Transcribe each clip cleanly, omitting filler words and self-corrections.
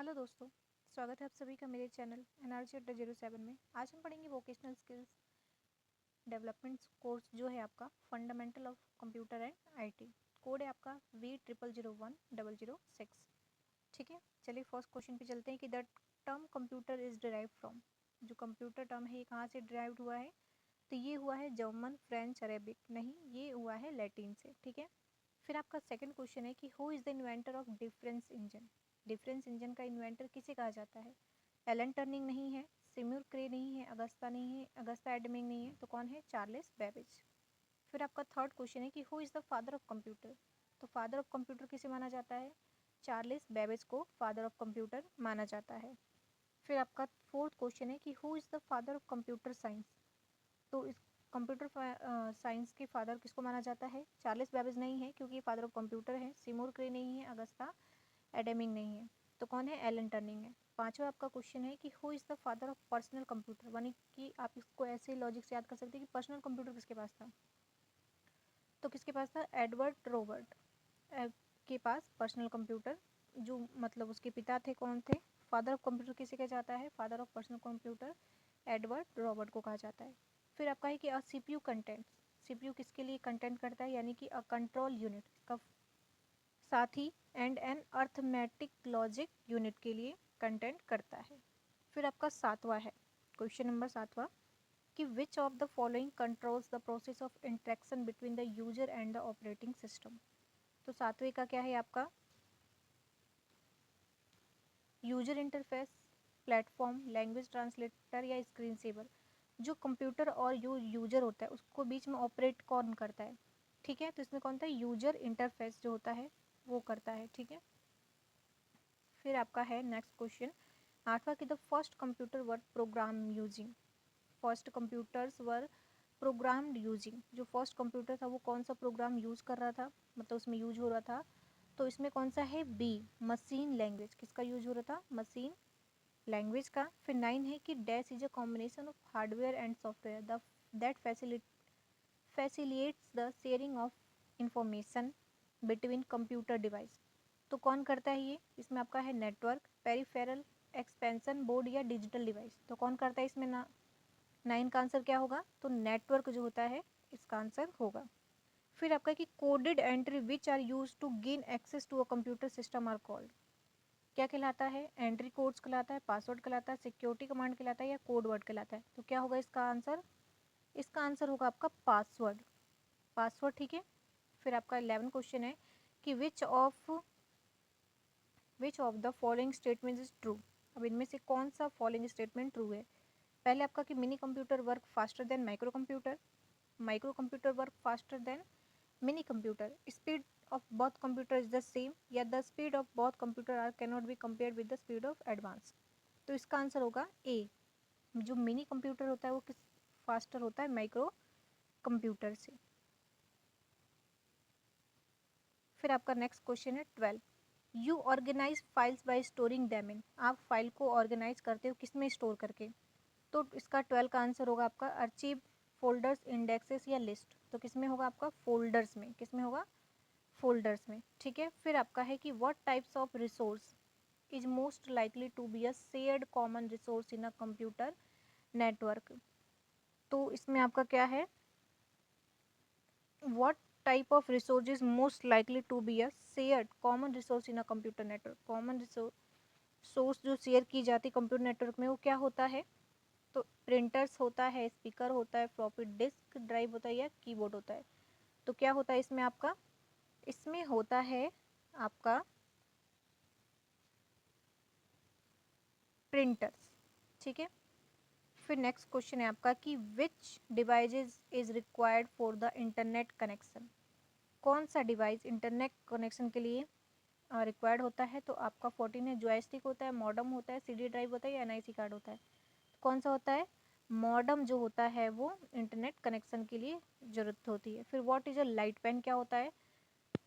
Hello दोस्तों, स्वागत है आप सभी का मेरे चैनल एनआरजी अड्डा 07 में। आज हम पढ़ेंगे वोकेशनल स्किल्स डेवलपमेंट कोर्स जो है आपका fundamental of computer and IT. Code है आपका V001006। ठीक है, चलिए फर्स्ट क्वेश्चन पे चलते हैं कि the term computer is derive from. जो कंप्यूटर टर्म है ये कहाँ से डिराइव हुआ है? तो ये हुआ है जर्मन, फ्रेंच, अरेबिक नहीं, ये हुआ है लैटिन से। ठीक है, फिर आपका सेकंड क्वेश्चन है कि who is the inventor of difference engine. Difference engine का इन्वेंटर किसे कहा जाता है? एलन टर्निंग नहीं है, सिम्यूर क्रे नहीं है, अगस्ता नहीं है, अगस्ता एडमिंग नहीं है, तो कौन है? Charles Babbage. फिर आपका थर्ड क्वेश्चन है कि who is the father of computer. तो फादर ऑफ कंप्यूटर किसे माना जाता है? चार्ल्स बेबेज को फादर ऑफ कंप्यूटर माना जाता है। फिर आपका फोर्थ क्वेश्चन है कि who is the father of computer science. तो इस कंप्यूटर साइंस के फादर किसको माना जाता है? चार्ल्स बेबेज नहीं है क्योंकि ये फादर ऑफ कंप्यूटर है, सिमोर क्रे नहीं है, अगस्ता एडेमिंग नहीं है, तो कौन है? एलन टर्निंग है। पांचवा आपका क्वेश्चन है कि who is the father of personal computer, यानी कि आप इसको ऐसे लॉजिक से याद कर सकते हैं कि पर्सनल कंप्यूटर किसके पास था? तो किसके पास था? एडवर्ड रॉबर्ट के पास पर्सनल कंप्यूटर, जो मतलब उसके पिता थे कौन थे? फादर ऑफ कंप्यूटर किसे कहा जाता है? Father of personal computer Edward Robert को कहा जाता है। फिर आपका है कि अ सीपीयू कंटेंट, सीपीयू किसके लिए कंटेंट करता है? यानी कि अ कंट्रोल यूनिट का साथ ही and an arithmetic logic unit के लिए कंटेंट करता है। फिर आपका सातवां है, क्वेश्चन नंबर सातवां, कि विच of the following controls the process of interaction between the user and the operating system. तो सातवें का क्या है आपका? User interface, platform, language translator या स्क्रीन सेवर। जो कंप्यूटर और यूजर होता है उसको बीच में ऑपरेट कौन करता है? ठीक है, तो इसमें कौन था? यूजर इंटरफेस जो होता है वो करता है। ठीक है, फिर आपका है नेक्स्ट क्वेश्चन आठवां कि the first computer were program using. First computers were programmed using. जो फर्स्ट कंप्यूटर था वो कौन सा प्रोग्राम यूज़ कर रहा था, मतलब उसमें यूज हो रहा था? तो इसमें कौन सा है? B, machine language. किसका यूज हो रहा था? मशीन लैंग्वेज का। फिर 9 है कि dash is a combination of hardware and software the that facilitates the sharing of information between computer device. तो कौन करता है ये? इसमें आपका है नेटवर्क, पेरिफेरल, एक्सपेंशन बोर्ड या डिजिटल डिवाइस। तो कौन करता है इसमें ना? 9 का आंसर क्या होगा? तो नेटवर्क जो होता है इसका आंसर होगा। फिर आपका कि coded entry which are use to gain access to a computer system are called. क्या कहलाता है? एंट्री कोड्स कहलाता है, पासवर्ड कहलाता है, सिक्योरिटी कमांड कहलाता है या कोड वर्ड कहलाता है? तो क्या होगा इसका आंसर? इसका आंसर होगा आपका पासवर्ड। पासवर्ड। ठीक है, फिर आपका 11 क्वेश्चन है कि विच of the following statement is true. अब इनमें से कौन सा फॉलोइंग स्टेटमेंट ट्रू है? पहले आपका कि mini computer work faster than micro computer, micro computer work faster than mini computer, speed of both computer is the same, या the speed of both computer are cannot be compared with the speed of advance। तो इसका answer होगा ए। जो mini computer होता है वो किस faster होता है? माइक्रो कंप्यूटर से। फिर आपका नेक्स्ट क्वेश्चन है 12, you organize files by storing them in. आप फाइल को ऑर्गेनाइज करते हो किस में स्टोर करके? तो इसका 12 का आंसर होगा आपका अर्चिव, फोल्डर्स, इंडेक्सेस या लिस्ट। तो किस में होगा आपका? फोल्डर्स में। किस में होगा? फोल्डर्स में। ठीक है, फिर आपका है कि what types of resource is most likely to be a shared common resource in a computer network. तो इसमें आपका क्या है? What type of resource is most likely to be a shared common resource in a computer network. Common resource जो share की जाती है computer network में वो क्या होता है? तो प्रिंटर्स होता है, स्पीकर होता है, फ्लॉपी डिस्क ड्राइव होता है या कीबोर्ड होता है? तो क्या होता है इसमें आपका? इसमें होता है आपका प्रिंटर्स। ठीक है, फिर नेक्स्ट क्वेश्चन है आपका कि which devices is required for the internet connection. कौन सा डिवाइस इंटरनेट कनेक्शन के लिए रिक्वायर्ड होता है? तो आपका 14 है, जॉयस्टिक होता है, मॉडम होता है, सीडी ड्राइव होता है या एनआईसी कार्ड होता है? तो कौन सा होता है? मॉडम जो होता है वो इंटरनेट कनेक्शन के लिए ज़रूरत होती है। फिर what is a light pen क्या होता है?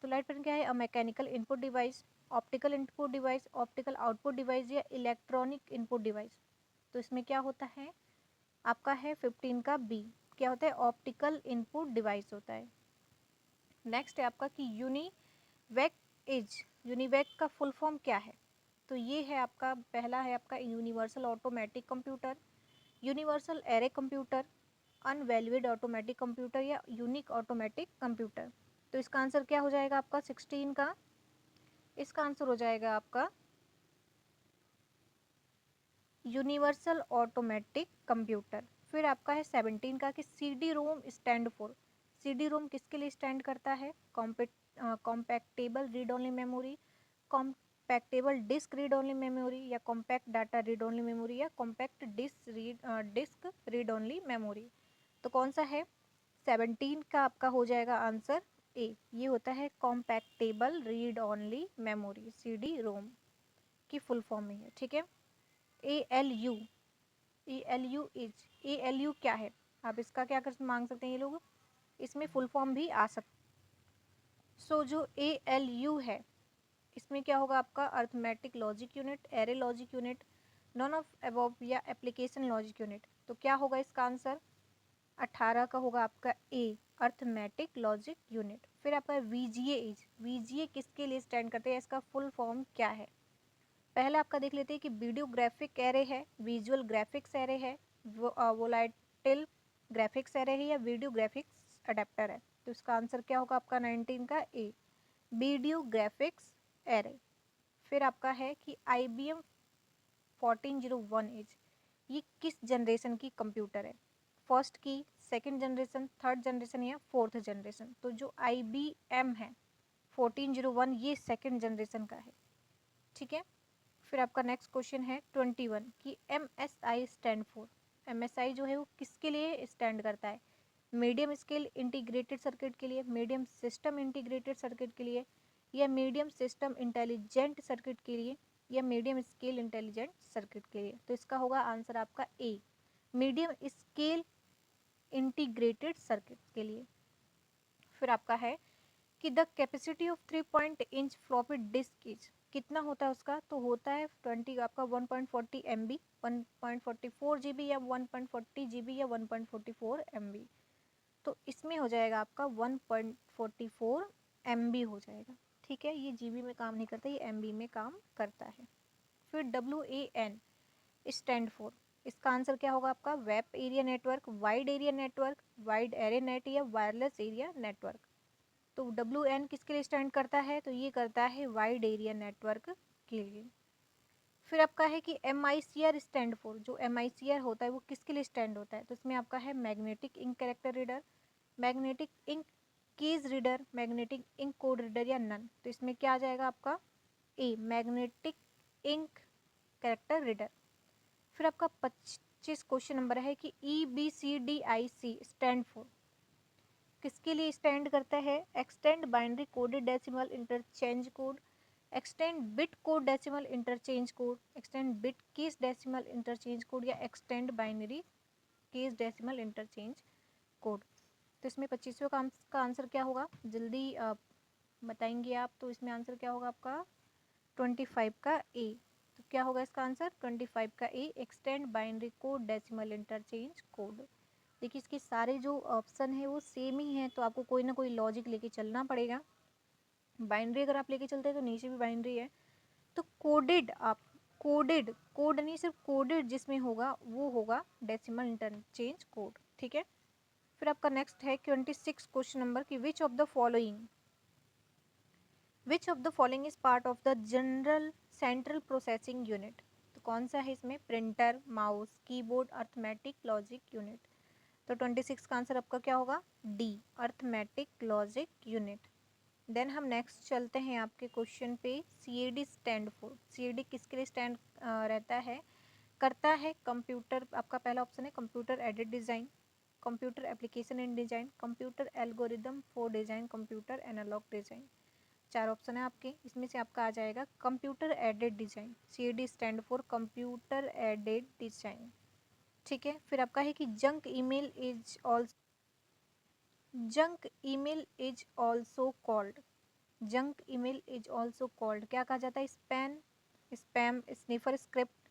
तो लाइट पेन क्या है? A mechanical input device, optical input device, optical output device या इलेक्ट्रॉनिक इनपुट डिवाइस। तो इसमें क्या होता है आपका? है 15 का बी, क्या होता है? ऑप्टिकल इनपुट डिवाइस होता है। नेक्स्ट है आपका कि यूनिवैक इज, यूनिवैक का फुल फॉर्म क्या है? तो ये है आपका पहला है आपका universal automatic computer, universal array computer, unvalued automatic computer या यूनिक ऑटोमेटिक कंप्यूटर। तो इसका आंसर क्या हो जाएगा आपका 16 का? इसका आंसर हो जाएगा आपका यूनिवर्सल ऑटोमेटिक कंप्यूटर। फिर आपका है 17 का कि C D ROM stand for. C D ROM किसके लिए स्टैंड करता है? Compactable read only memory, compactable disc read only memory या compact data read only memory या compact disc read only memory. तो कौन सा है? 17 का आपका हो जाएगा आंसर ए, ये होता है compactable read only memory, C D ROM की फुल फॉर्म में है। ठीक है, ALU, ALU इज, ALU क्या है? आप इसका क्या कर मांग सकते हैं ये लोग, इसमें फुल फॉर्म भी आ सकते। सो जो ALU है इसमें क्या होगा आपका? Arithmetic logic unit, array logic unit, none of above या एप्लीकेशन लॉजिक यूनिट। तो क्या होगा इसका आंसर? 18 का होगा आपका ए, अर्थमेटिक लॉजिक यूनिट। फिर आपका VGA इज, VGA किसके लिए स्टैंड करते हैं? इसका फुल फॉर्म क्या है? पहले आपका देख लेते हैं कि वीडियो ग्राफिक एरे है, विजुअल ग्राफिक्स एरे है, वोलाटिल ग्राफिक्स एरे है या वीडियो ग्राफिक्स अडेप्टर है। तो इसका आंसर क्या होगा आपका 19 का ए, वीडियो ग्राफिक्स एरे। फिर आपका है कि IBM 1401 इज, ये किस जनरेशन की कंप्यूटर है? फर्स्ट की, सेकंड जनरेशन, थर्ड जनरेशन या फोर्थ जनरेशन? तो जो IBM है 1401 ये सेकंड जनरेशन का है। ठीक है, फिर आपका नेक्स्ट क्वेश्चन है 21 कि MSI स्टैंड फॉर। MSI जो है वो किसके लिए स्टैंड करता है? मीडियम स्केल इंटीग्रेटेड सर्किट के लिए, मीडियम सिस्टम इंटीग्रेटेड सर्किट के लिए या मीडियम सिस्टम इंटेलिजेंट सर्किट के लिए या मीडियम स्केल इंटेलिजेंट सर्किट के लिए? तो इसका होगा आंसर आपका A, medium scale integrated circuit के लिए। फिर आपका है कि द कैपेसिटी ऑफ 3-इंच फ्लॉपी डिस्क इज, कितना होता है उसका? तो होता है 20 आपका 1.40 MB, 1.44 GB या 1.40 GB या 1.44 MB। तो इसमें हो जाएगा आपका 1.44 MB हो जाएगा। ठीक है, ये GB में काम नहीं करता, ये MB में काम करता है। फिर WAN स्टैंड फॉर, इसका आंसर क्या होगा आपका? Web area network, wide area network, wide array net या वायरलेस एरिया नेटवर्क। तो WAN किसके लिए स्टैंड करता है? तो ये करता है वाइड एरिया नेटवर्क के लिए। फिर आपका है कि MICR स्टैंड फॉर, जो MICR होता है वो किसके लिए स्टैंड होता है? तो इसमें आपका है magnetic ink character reader, magnetic ink keys reader, magnetic ink code reader या नन। तो इसमें क्या आ जाएगा आपका A, magnetic ink character reader. फिर आपका 25 क्वेश्चन नंबर है कि EBCDIC स्टैंड फॉर, किसके लिए स्टैंड करता है? Extend binary coded decimal interchange code, extend bit code decimal interchange code, extend bit keys decimal interchange code या extend binary keys decimal interchange code. तो इसमें 25वें का आंसर क्या होगा? जल्दी बताएंगे आप। तो इसमें आंसर क्या होगा आपका 25 का ए। तो क्या होगा इसका आंसर 25 का A, extend binary code decimal interchange code. देखिए इसके सारे जो ऑप्शन है वो सेम ही है, तो आपको कोई ना कोई लॉजिक लेके चलना पड़ेगा। बाइनरी अगर आप लेके चलते हैं तो नीचे भी बाइनरी है। तो कोडेड, आप कोडेड, कोड नहीं सिर्फ कोडेड जिसमें होगा वो होगा डेसिमल इंटरचेंज कोड। ठीक है, फिर आपका नेक्स्ट है 26 क्वेश्चन नंबर की which of the following is part of the general central processing unit. तो कौन सा है इसमें? Printer, mouse, keyboard, arithmetic logic unit. तो 26 का आंसर आपका क्या होगा? D, arithmetic logic unit. Then हम नेक्स्ट चलते हैं आपके क्वेश्चन पे। CAD स्टैंड फॉर, CAD किसके लिए स्टैंड रहता है, करता है? कंप्यूटर, आपका पहला ऑप्शन है computer aided design, computer application in design, computer algorithm for design, computer analog design. चार ऑप्शन है आपके, इसमें से आपका आ जाएगा computer aided design. CAD stand for computer aided design. ठीक है, फिर आपका है कि junk email is also called, junk email is also called क्या कहा जाता है? स्पैम, स्निफर, स्क्रिप्ट,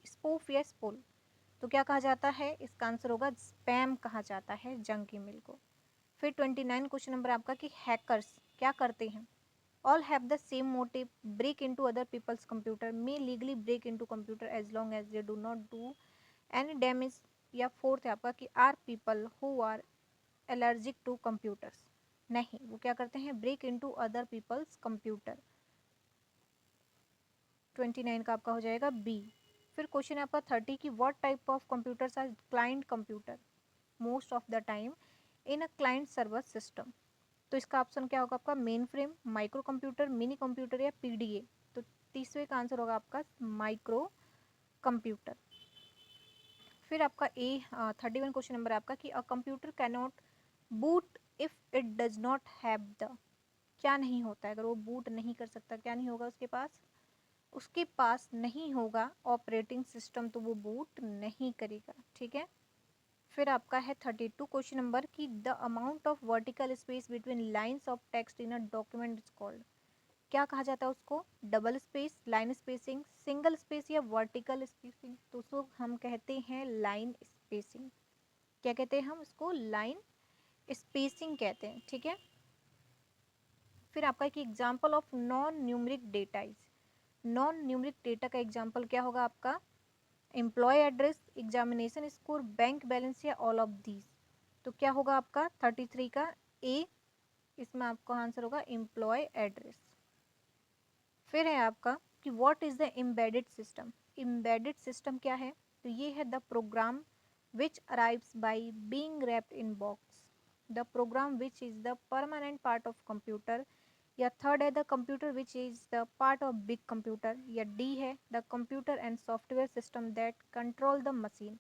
स्पूफ या स्पूल। तो क्या कहा जाता है? इसका आंसर होगा स्पैम कहा जाता है जंक ईमेल को। फिर 29 क्वेश्चन नंबर आपका कि हैकर्स क्या करते हैं? all have the same motive, break into other people's computer, may legally break into computer as long as they do not do any damage. या फोर्थ है आपका कि are people who are allergic to computers, नहीं, वो क्या करते हैं, break into other people's computer. 29 का आपका हो जाएगा बी। फिर क्वेश्चन है आपका 30 की what type of computers are client computer most of the time in a client server system. तो इसका ऑप्शन क्या होगा आपका, main frame, micro computer, mini computer या पीडीए। तो तीसरे का आंसर होगा आपका माइक्रो कंप्यूटर। फिर आपका ए 31 क्वेश्चन नंबर आपका कि a computer can not boot if it does not have the, क्या नहीं होता है अगर वो बूट नहीं कर सकता, क्या नहीं होगा उसके पास नहीं होगा ऑपरेटिंग सिस्टम, तो वो बूट नहीं करेगा, ठीक है। फिर आपका है 32 क्वेश्चन नंबर कि the amount of vertical space between lines of text in a document is called, क्या कहा जाता है उसको, double space, line spacing, single space या वर्टिकल स्पेसिंग। तो उसको हम कहते हैं लाइन स्पेसिंग। क्या कहते हैं हम उसको, लाइन स्पेसिंग कहते हैं, ठीक है। फिर आपका एक example of non numeric data is, non numeric data का एग्जाम्पल क्या होगा आपका, employ address, examination score, bank balance या ऑल ऑफ दीज। तो क्या होगा आपका 33 का ए, इसमें आपका आंसर होगा एम्प्लॉय एड्रेस। फिर है आपका कि what is the embedded system, embedded system क्या है, तो ये है the program which arrives by being wrapped in box, the program which is the permanent part of computer, या थर्ड है the computer which is the part of big computer, या D है the computer and software system that control the machine.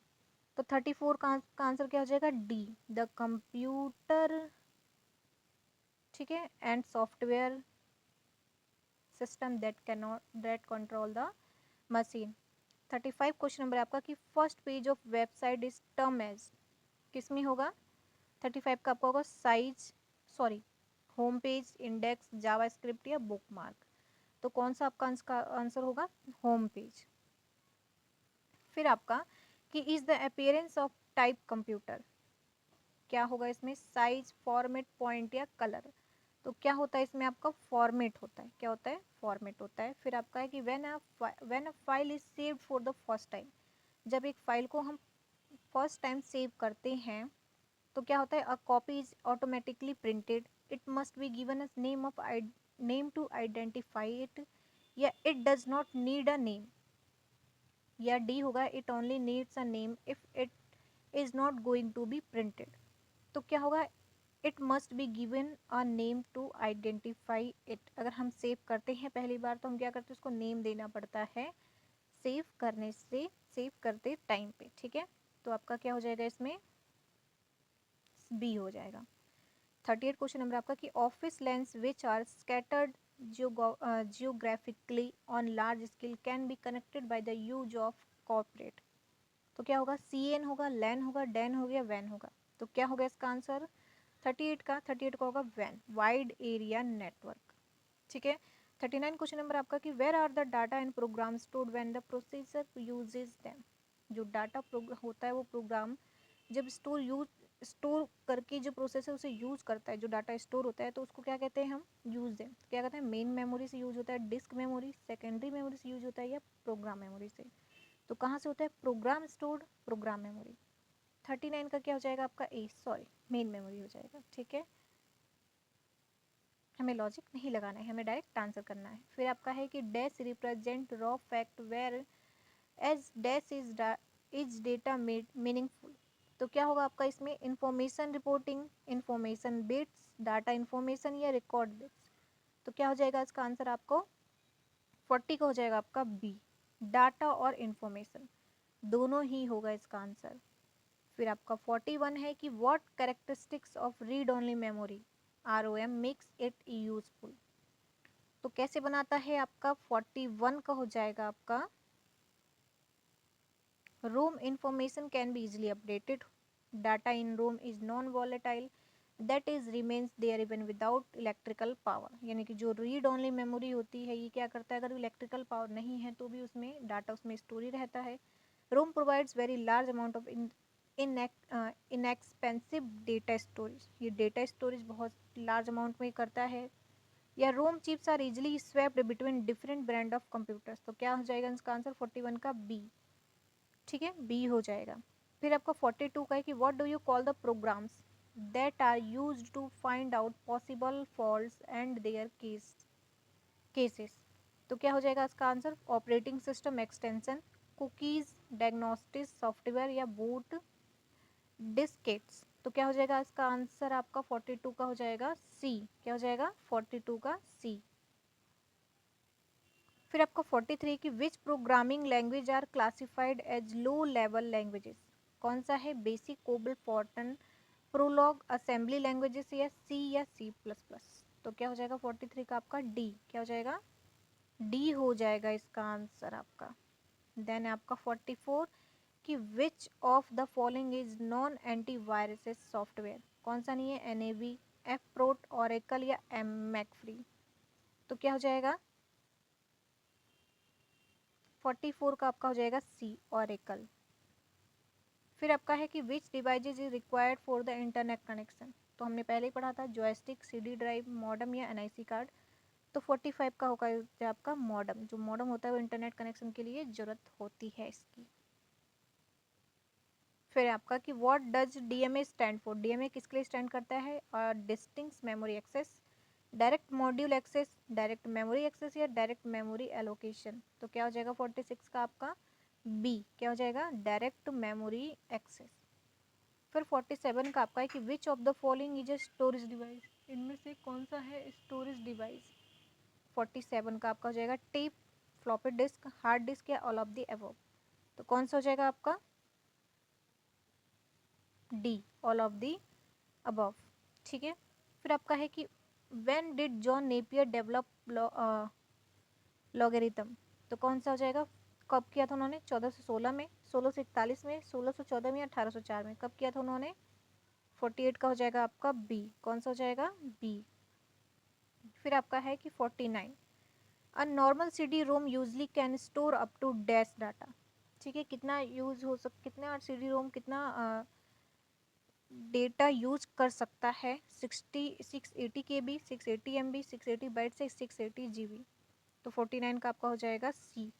तो 34 का answer क्या हो जाएगा, D, the computer, ठीक है, and software system that control the machine. 35 question number आपका कि first page of website is term as, किस में होगा, 35 का आपका होगा size, sorry, home page, index, JavaScript या बुकमार्क। तो कौन सा आपका आंसर होगा, होम पेज। फिर आपका कि is the appearance of type computer, क्या होगा इसमें, साइज, फॉर्मेट, पॉइंट या कलर। तो क्या होता है इसमें आपका फॉर्मेट होता है, क्या होता है, फॉर्मेट होता है। फिर आपका है कि when a file is saved for the first time, जब एक फाइल को हम फर्स्ट टाइम सेव करते हैं तो क्या होता है, a copy is automatically printed, it must be given a name to identify it, या it does not need a name, या डी होगा it only needs a name if it is not going to be printed. तो क्या होगा, it must be given a name to identify it. अगर हम save करते हैं पहली बार तो हम क्या करते हैं, उसको नेम देना पड़ता है सेव करने से, सेव करते टाइम पे, ठीक है। तो आपका क्या हो जाएगा इसमें, बी हो जाएगा। 38 क्वेश्चन नंबर आपका कि office lens which are scattered geographically on large scale can be connected by the use of corporate. तो क्या होगा, सी एन होगा, लैन होगा, डैन हो गया, वैन होगा। तो क्या होगा इसका आंसर 38 का होगा वैन, वाइड एरिया नेटवर्क, ठीक है। 39 क्वेश्चन नंबर आपका कि where are the data and program stored when the processor uses them. जो डाटा होता है वो प्रोग्राम जब स्टोर करके जो प्रोसेसर उसे यूज करता है, जो डाटा स्टोर होता है तो उसको क्या कहते हैं हम, यूज देम। क्या कहते हैं, मेन मेमोरी से यूज होता है, डिस्क मेमोरी, सेकेंडरी मेमोरी से यूज होता है, या प्रोग्राम मेमोरी से। तो कहाँ से होता है, प्रोग्राम स्टोर्ड, प्रोग्राम मेमोरी। 39 का क्या हो जाएगा आपका ए, सॉरी, मेन मेमोरी हो जाएगा, ठीक है। हमें लॉजिक नहीं लगाना है, हमें डायरेक्ट आंसर करना है। फिर आपका है कि dash represent raw fact where as dash is data made meaningful. तो क्या होगा आपका इसमें, information reporting, information bits, data information या रिकॉर्ड बिट्स। तो क्या हो जाएगा इसका आंसर आपको 40 का हो जाएगा आपका बी, डाटा और इंफॉर्मेशन दोनों ही होगा इसका आंसर। फिर आपका 41 है कि what characteristics of read only memory ROM makes it useful. तो कैसे बनाता है आपका 41 का हो जाएगा आपका ROM information can be easily updated, data in ROM is non volatile, that is remains there even without electrical power. यानी कि जो रीड ओनली मेमोरी होती है ये क्या करता है, अगर इलेक्ट्रिकल पावर नहीं है तो भी उसमें डाटा उसमें स्टोर ही रहता है। ROM provides very large amount of inexpensive data storage, ये डेटा स्टोरेज बहुत लार्ज अमाउंट में करता है, या ROM chips are easily swapped between different brand of computers. तो क्या हो जाएगा इसका आंसर 41 का बी। ठीक है, बी हो जाएगा। फिर आपका 42 का है कि what do you call the programs that are used to find out possible faults and their cases. तो क्या हो जाएगा इसका answer operating system extension, cookies, diagnostic software या बूट डिस्केट्स। तो क्या हो जाएगा इसका आंसर आपका 42 का हो जाएगा सी। क्या हो जाएगा 42 का सी। फिर आपका 43 की which programming language are classified as low level languages. कौन सा है, basic, COBOL, Fortran, Prolog, assembly languages या सी या सी प्लस प्लस। तो क्या हो जाएगा 43 का आपका डी। क्या हो जाएगा डी हो जाएगा इसका आंसर आपका। देन आपका 44 कि विच of the following is non antivirus software. कौन सा नहीं है, एनएवी, एफ प्रोट, ऑरेकल या एम मैकफ्री। तो क्या हो जाएगा 44 का आपका हो जाएगा सी, ऑरेकल। फिर आपका है कि which devices is required for the internet connection. तो हमने पहले ही पढ़ा था, जॉयस्टिक, सीडी ड्राइव, मॉडम या एनआईसी कार्ड। तो 45 का होगा आपका मॉडम। जो मॉडम होता है वो इंटरनेट कनेक्शन के लिए जरूरत होती है इसकी। फिर आपका कि what does DMA stand for. DMA किसके लिए स्टैंड करता है, और distinct memory access, direct module access, direct memory access या डायरेक्ट मेमोरी एलोकेशन। तो क्या हो जाएगा 46 का आपका बी। क्या हो जाएगा डायरेक्ट मेमोरी एक्सेस। फिर 47 का आपका है कि विच of the following is a storage device. इनमें से कौन सा है स्टोरेज डिवाइस। 47 का आपका हो जाएगा tape, floppy disk, hard disk या ऑल ऑफ द अबव। तो कौन सा हो जाएगा आपका D, all of the above. ठीक है। फिर आपका है कि when did John Napier develop logarithm. तो कौन सा हो जाएगा, कब किया था उन्होंने, 1416 में, 1641 में, 1614 में या 1804 में। कब किया था उन्होंने, 48 का हो जाएगा आपका बी। कौन सा हो जाएगा बी। फिर आपका है कि 49 a normal CD ROM usually can store up to dash data. ठीक है, कितना यूज हो कितना सीडी रोम कितना डेटा यूज कर सकता है, 680 KB, 680 MB, 680 बाइट से 680 GB। तो 49 का आपका हो जाएगा सी,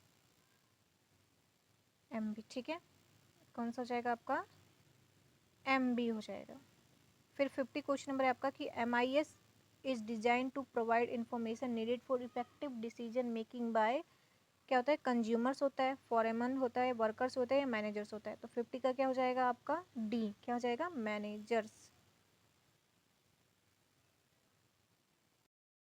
MB। ठीक है, कौन सा हो जाएगा आपका MB हो जाएगा। फिर 50 क्वेश्चन नंबर है आपका कि MIS is design to provide information needed for effective decision making by, क्या होता है, कंज्यूमर्स होता है, फॉरेमन होता है, वर्कर्स होता है या मैनेजर्स होता है। तो 50 का क्या हो जाएगा आपका डी। क्या हो जाएगा मैनेजर्स।